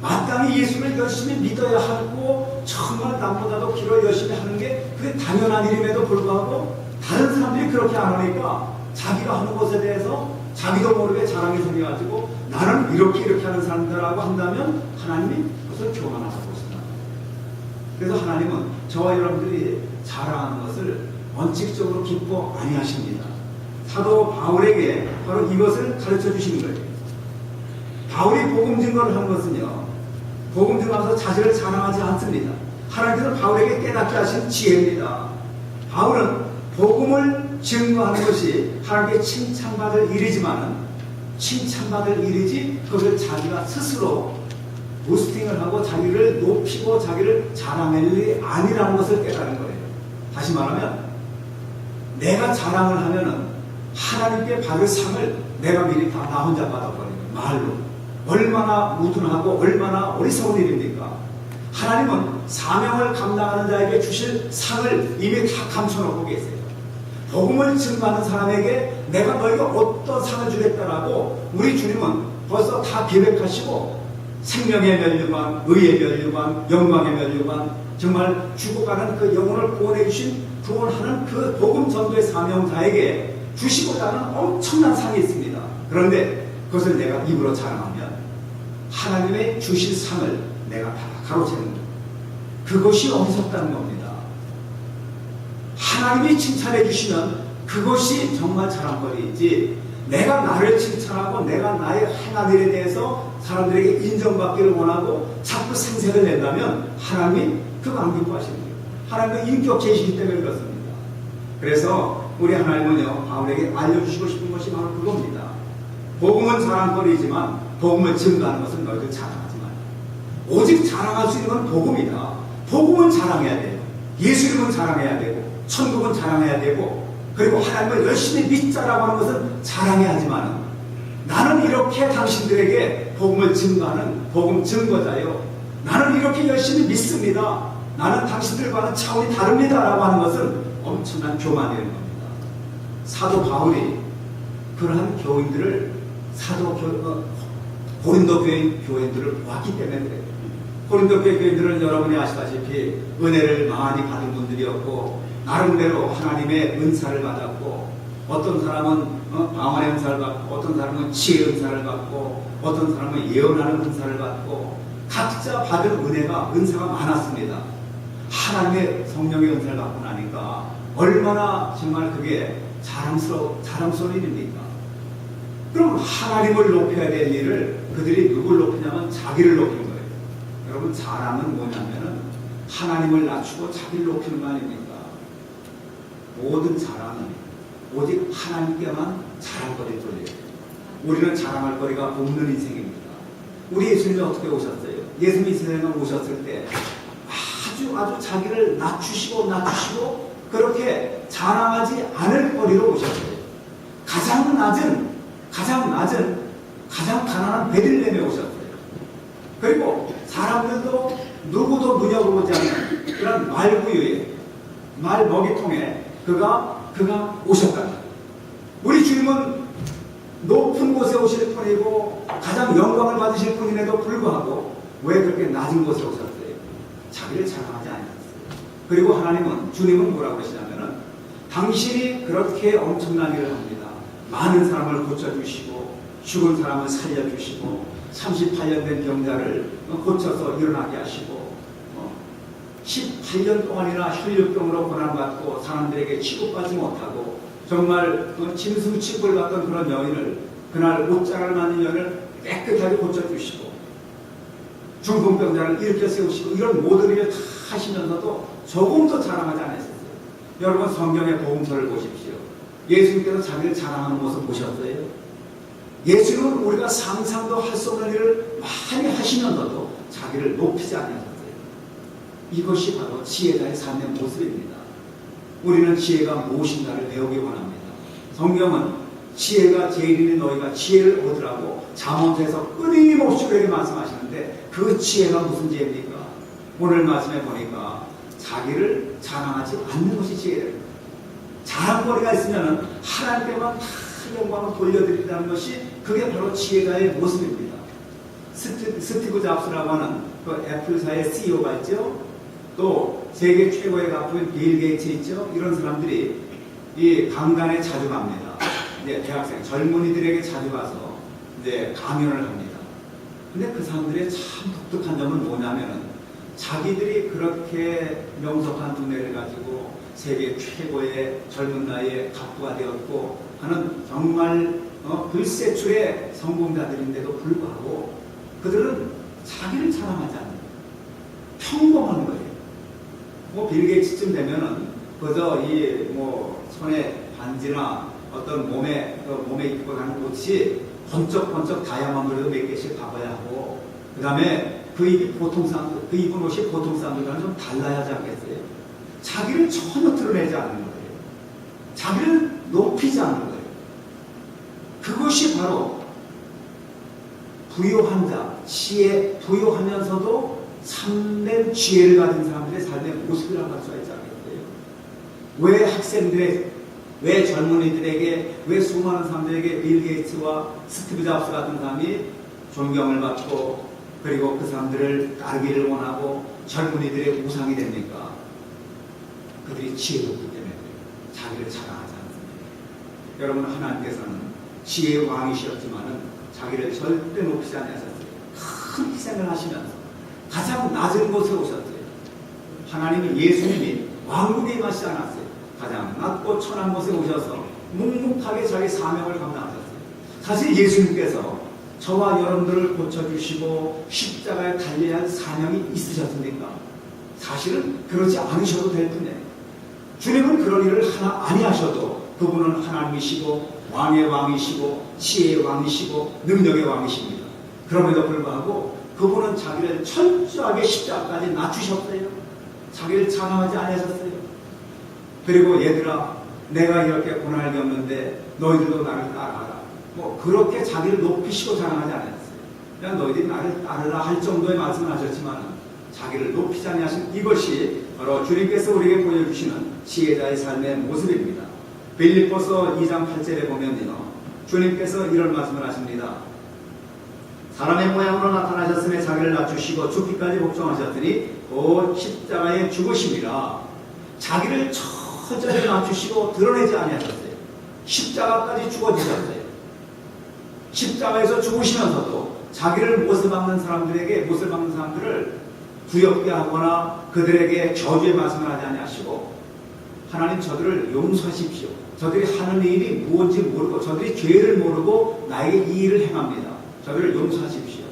마땅히 예수를 열심히 믿어야 하고 정말 남보다도 기도를 열심히 하는 게 그게 당연한 일임에도 불구하고 다른 사람들이 그렇게 안 하니까 자기가 하는 것에 대해서 자기도 모르게 자랑이 생겨가지고 나는 이렇게 하는 사람들하고 한다면 하나님이 그것을 교만하다고 생각합니다. 그래서 하나님은 저와 여러분들이 자랑하는 것을 원칙적으로 기뻐 아니하십니다. 사도 바울에게 바로 이것을 가르쳐 주시는 거예요. 바울이 복음 증거를 한 것은요, 복음 증거하면서 자신을 자랑하지 않습니다. 하나님께서 바울에게 깨닫게 하신 지혜입니다. 바울은 복음을 증거하는 것이 하나님께 칭찬받을 일이지만은 칭찬받을 일이지 그것을 자기가 스스로 부스팅을 하고 자기를 높이고 자기를 자랑할 일이 아니라는 것을 깨달은 거예요. 다시 말하면 내가 자랑을 하면은 하나님께 받을 상을 내가 미리 다 나 혼자 받아버리는 말로 얼마나 무둔하고 얼마나 어리석은 일입니까? 하나님은 사명을 감당하는 자에게 주실 상을 이미 다 감춰놓고 계세요. 복음을 증거하는 사람에게 내가 너희가 어떤 상을 주겠다라고 우리 주님은 벌써 다 계획하시고 생명의 면류관, 의의 면류관, 영광의 면류관, 정말 죽어가는 그 영혼을 구원해 주신 구원하는 그 복음 전도의 사명자에게 주시고자 하는 엄청난 상이 있습니다. 그런데 그것을 내가 입으로 자랑하면 하나님의 주실 상을 내가 다 가로채는 것, 그것이 어리석다는 겁니다. 하나님이 칭찬해 주시면 그것이 정말 자랑거리이지, 내가 나를 칭찬하고 내가 나의 행한 일에 대해서 사람들에게 인정받기를 원하고 자꾸 생색을 낸다면 하나님이 그거 안 기뻐하시는 거예요. 하나님은 인격체이시기 때문에 그렇습니다. 그래서 우리 하나님은요, 바울에게 알려주시고 싶은 것이 바로 그겁니다. 복음은 자랑거리이지만 복음을 증거하는 것은 너희들 자랑하지 마라. 오직 자랑할 수 있는 건 복음이다. 복음은 자랑해야 돼요. 예수 이름은 자랑해야 되고 천국은 자랑해야 되고, 그리고 하나님을 열심히 믿자라고 하는 것은 자랑해야 하지만 나는 이렇게 당신들에게 복음을 증거하는 복음 증거자요, 나는 이렇게 열심히 믿습니다, 나는 당신들과는 차원이 다릅니다 라고 하는 것은 엄청난 교만이라는 겁니다. 사도 바울이 그러한 교인들을 고린도 교인들을 보았기 때문에 그래요. 고린도 교인들은 여러분이 아시다시피 은혜를 많이 받은 분들이었고 나름대로 하나님의 은사를 받았고, 어떤 사람은 방언의 은사를 받고, 어떤 사람은 지혜 은사를 받고, 어떤 사람은 예언하는 은사를 받고, 각자 받은 은사가 많았습니다. 하나님의 성령의 은사를 받고 나니까 얼마나 정말 그게 자랑스러운 일입니까? 그럼 하나님을 높여야 될 일을 그들이 누굴 높이냐면 자기를 높이는 거예요. 여러분, 자랑은 뭐냐면은 하나님을 낮추고 자기를 높이는 거 아닙니까? 모든 자랑은 오직 하나님께만 자랑거리를 돌려요. 우리는 자랑할 거리가 없는 인생입니다. 우리 예수님이 어떻게 오셨어요? 예수님이 이 세상에 오셨을 때 아주 자기를 낮추시고 그렇게 자랑하지 않을 거리로 오셨어요. 가장 낮은 가장 가난한 베들레헴에 오셨어요. 그리고 사람들도 누구도 눈여겨보지 않는 그런 말구유에, 말 먹이통에 그가 오셨다. 우리 주님은 높은 곳에 오실 분이고 가장 영광을 받으실 분임에도 불구하고 왜 그렇게 낮은 곳에 오셨어요? 자기를 자랑하지 않았어요. 그리고 주님은 뭐라고 하시냐면은 당신이 그렇게 엄청난 일을 합니다. 많은 사람을 고쳐주시고 죽은 사람을 살려주시고 38년 된 병자를 고쳐서 일어나게 하시고 18년 동안이나 혈류병으로 고난받고 사람들에게 취급받지 못하고 정말 짐승 취급을 받던 그런 여인을, 그날 옷장을 만든 여인을 깨끗하게 고쳐주시고 중풍병자를 일으켜 세우시고 이런 모든 일을 다 하시면서도 조금도 자랑하지 않았어요. 여러분, 성경의 복음서를 보십시오. 예수님께서 자기를 자랑하는 모습 보셨어요? 예수님은 우리가 상상도 할 수 없는 일을 많이 하시면서도 자기를 높이지 않으셨어요. 이것이 바로 지혜자의 삶의 모습입니다. 우리는 지혜가 무엇인가를 배우기 원합니다. 성경은 지혜가 제일이니 너희가 지혜를 얻으라고 잠언서에서 끊임없이 우리에게 말씀하시는데, 그 지혜가 무슨 지혜입니까? 오늘 말씀에 보니까 자기를 자랑하지 않는 것이 지혜입니다. 자랑거리가 있으면 하나님께만 다 영광을 돌려드린다는 것이, 그게 바로 지혜자의 모습입니다. 스티브 잡스라고 하는 그 애플사의 CEO가 있죠. 또 세계 최고의 가수인 빌 게이츠 있죠. 이런 사람들이 이 강단에 자주 갑니다. 이제 대학생 젊은이들에게 자주 가서 이제 강연을 합니다. 근데 그 사람들의 참 독특한 점은 뭐냐면은 자기들이 그렇게 명석한 두뇌를 가지고 세계 최고의 젊은 나이에 갑부가 되었고 하는 정말 불세출의 성공자들인데도 불구하고 그들은 자기를 자랑하지 않는 거예요. 평범한 거예요. 뭐 빌 게이츠쯤 되면은 그저 이 뭐 손에 반지나 어떤 몸에 입고 가는 옷이 번쩍번쩍 다이아몬드로 몇 개씩 바꿔야 하고 그 다음에 그 입은 옷이 보통 사람들과는 좀 달라야 하지 않겠어요? 자기를 전혀 드러내지 않는 거예요. 자기를 높이지 않는 거예요. 그것이 바로 부유한 자, 부유하면서도 참된 지혜를 가진 사람들의 삶의 모습이라고 할 수가 있지 않겠어요? 왜 젊은이들에게, 왜 수많은 사람들에게 빌 게이츠와 스티브 잡스 같은 사람이 존경을 받고 그리고 그 사람들을 따르기를 원하고 젊은이들의 우상이 됩니까? 그들이 지혜롭기 때문에 자기를 자랑하지 않습니다. 여러분, 하나님께서는 지혜의 왕이셨지만은 자기를 절대 높이지 않으셨어요. 큰 희생을 하시면서 가장 낮은 곳에 오셨어요. 하나님은 예수님이 왕국에 임하시지 않았어요. 가장 낮고 천한 곳에 오셔서 묵묵하게 자기 사명을 감당하셨어요. 사실 예수님께서 저와 여러분들을 고쳐주시고 십자가에 달려야 할 사명이 있으셨습니까? 사실은 그러지 않으셔도 될 뿐이에요. 주님은 그런 일을 하나 아니하셔도 그분은 하나님이시고 왕의 왕이시고 지혜의 왕이시고 능력의 왕이십니다. 그럼에도 불구하고 그분은 자기를 철저하게 십자가까지 낮추셨어요. 자기를 자랑하지 않으셨어요. 그리고 얘들아, 내가 이렇게 고난을 겪는데 너희들도 나를 따라하라. 뭐 그렇게 자기를 높이시고 자랑하지 않았어요. 그냥 너희들이 나를 따르라 할 정도의 말씀을 하셨지만 자기를 높이지 않으신 이것이 바로 주님께서 우리에게 보여주시는 지혜자의 삶의 모습입니다. 빌립보서 2장 8절에 보면요, 주님께서 이런 말씀을 하십니다. 사람의 모양으로 나타나셨음에 자기를 낮추시고 죽기까지 복종하셨더니 곧 십자가에 죽으심이라. 자기를 처절히 낮추시고 드러내지 아니하셨어요. 십자가까지 죽어지셨어요. 십자가에서 죽으시면서도 자기를 못을 박는 사람들을 두렵게 하거나 그들에게 저주의 말씀을 하지 아니하시고, 하나님 저들을 용서하십시오. 저들이 하는 일이 무엇인지 모르고 저들이 죄를 모르고 나에게 이 일을 행합니다. 저들을 용서하십시오.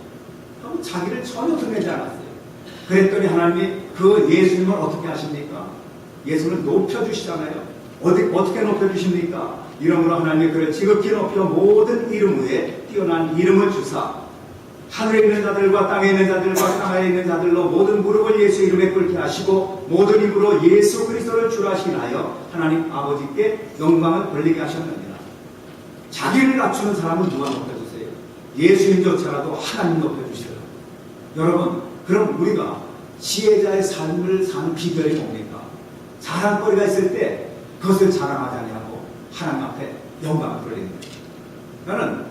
하고 자기를 전혀 드러내지 않았어요. 그랬더니 하나님이 그 예수님을 어떻게 하십니까? 예수님을 높여주시잖아요. 어떻게 높여주십니까? 이름으로 하나님이 그를 지극히 높여 모든 이름 위에 뛰어난 이름을 주사 하늘에 있는 자들과 땅에 있는 자들과 땅에 있는 자들로 모든 무릎을 예수 이름에 꿇게 하시고 모든 입으로 예수 그리스도를 주라 하시나요? 하나님 아버지께 영광을 돌리게 하셨느니라. 자기를 낮추는 사람은 누가 높여주세요? 예수님조차라도 하나님 높여주세요. 여러분, 그럼 우리가 지혜자의 삶을 사는 비결이 뭡니까? 자랑거리가 있을 때 그것을 자랑하지 아니하고 하나님 앞에 영광을 돌리는 거예요. 나는